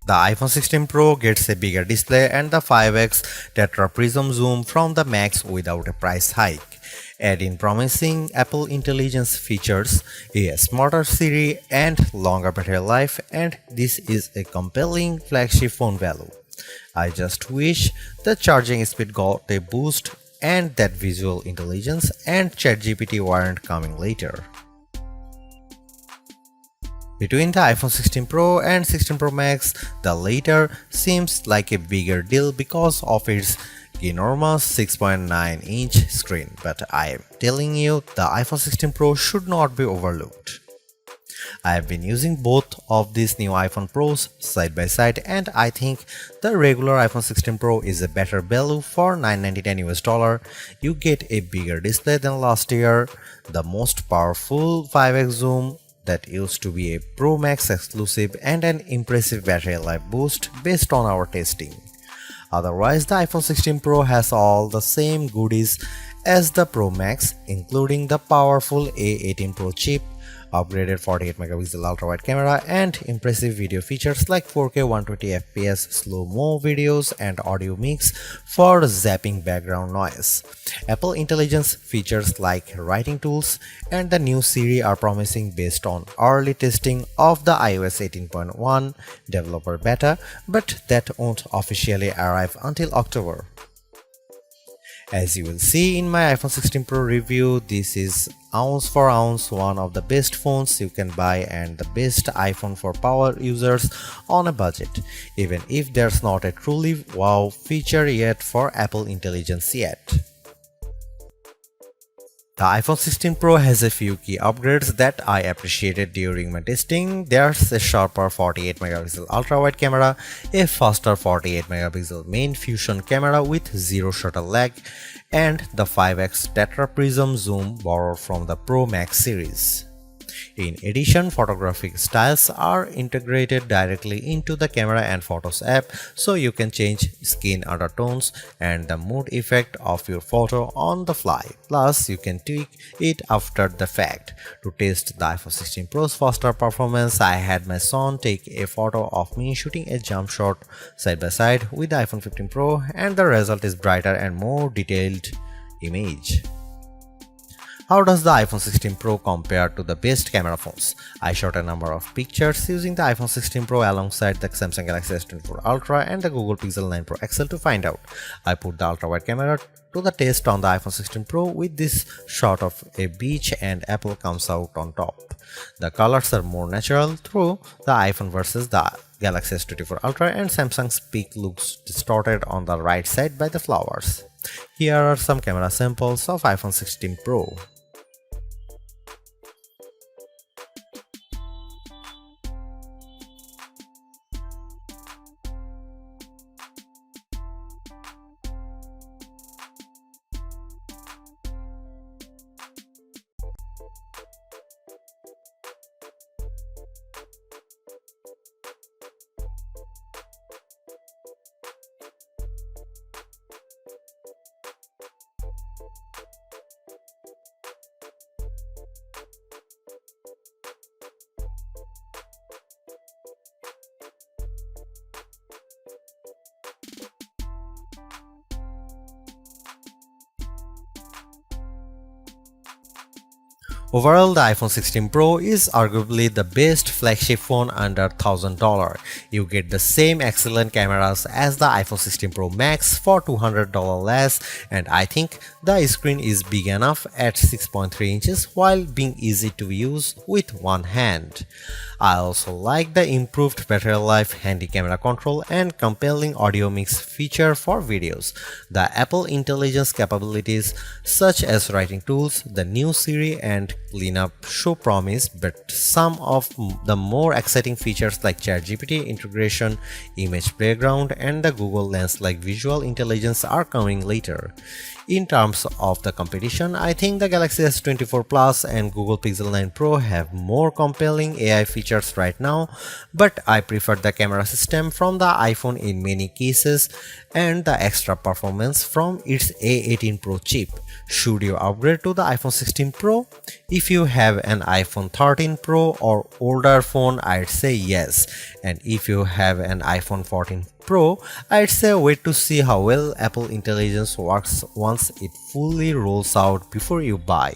The iPhone 16 Pro gets a bigger display and the 5x tetra prism zoom from the Max without a price hike. Add in promising Apple Intelligence features, a smarter Siri and longer battery life, and this is a compelling flagship phone value. I just wish the charging speed got a boost and that visual intelligence and ChatGPT weren't coming later. Between the iPhone 16 Pro and 16 Pro Max, the latter seems like a bigger deal because of its enormous 6.9-inch screen, but I am telling you, the iPhone 16 Pro should not be overlooked. I have been using both of these new iPhone Pros side by side, and I think the regular iPhone 16 Pro is a better value for $999 US. You get a bigger display than last year, the most powerful 5x zoom that used to be a Pro Max exclusive, and an impressive battery life boost based on our testing. Otherwise, the iPhone 16 Pro has all the same goodies as the Pro Max, including the powerful A18 Pro chip, upgraded 48-megapixel ultra-wide camera, and impressive video features like 4K 120fps slow-mo videos and audio mix for zapping background noise. Apple Intelligence features like writing tools and the new Siri are promising based on early testing of the iOS 18.1 developer beta, but that won't officially arrive until October. As you will see in my iPhone 16 Pro review, this is ounce for ounce one of the best phones you can buy and the best iPhone for power users on a budget, even if there's not a truly wow feature yet for Apple Intelligence yet. The iPhone 16 Pro has a few key upgrades that I appreciated during my testing. There's a sharper 48-megapixel ultra-wide camera, a faster 48-megapixel main fusion camera with zero shutter lag, and the 5x tetra prism zoom borrowed from the Pro Max series. In addition, photographic styles are integrated directly into the Camera and Photos app, so you can change skin undertones and the mood effect of your photo on the fly. Plus, you can tweak it after the fact. To test the iPhone 16 Pro's faster performance, I had my son take a photo of me shooting a jump shot side by side with the iPhone 15 Pro, and the result is brighter and more detailed image. How does the iPhone 16 Pro compare to the best camera phones? I shot a number of pictures using the iPhone 16 Pro alongside the Samsung Galaxy S24 Ultra and the Google Pixel 9 Pro XL to find out. I put the ultra-wide camera to the test on the iPhone 16 Pro with this shot of a beach and Apple comes out on top. The colors are more natural through the iPhone versus the Galaxy S24 Ultra, and Samsung's peak looks distorted on the right side by the flowers. Here are some camera samples of iPhone 16 Pro. Overall, the iPhone 16 Pro is arguably the best flagship phone under $1,000. You get the same excellent cameras as the iPhone 16 Pro Max for $200 less, and I think the screen is big enough at 6.3 inches while being easy to use with one hand. I also like the improved battery life, handy camera control, and compelling audio mix feature for videos. The Apple Intelligence capabilities such as writing tools, the new Siri, and cleanup show promise, but some of the more exciting features like ChatGPT integration, image playground, and the Google Lens like visual intelligence are coming later. In terms of the competition, I think the Galaxy S24 Plus and Google Pixel 9 Pro have more compelling AI features right now, but I prefer the camera system from the iPhone in many cases and the extra performance from its A18 Pro chip. Should you upgrade to the iPhone 16 Pro? If If you have an iPhone 13 Pro or older phone, I'd say yes. And if you have an iPhone 14 Pro, I'd say wait to see how well Apple Intelligence works once it fully rolls out before you buy.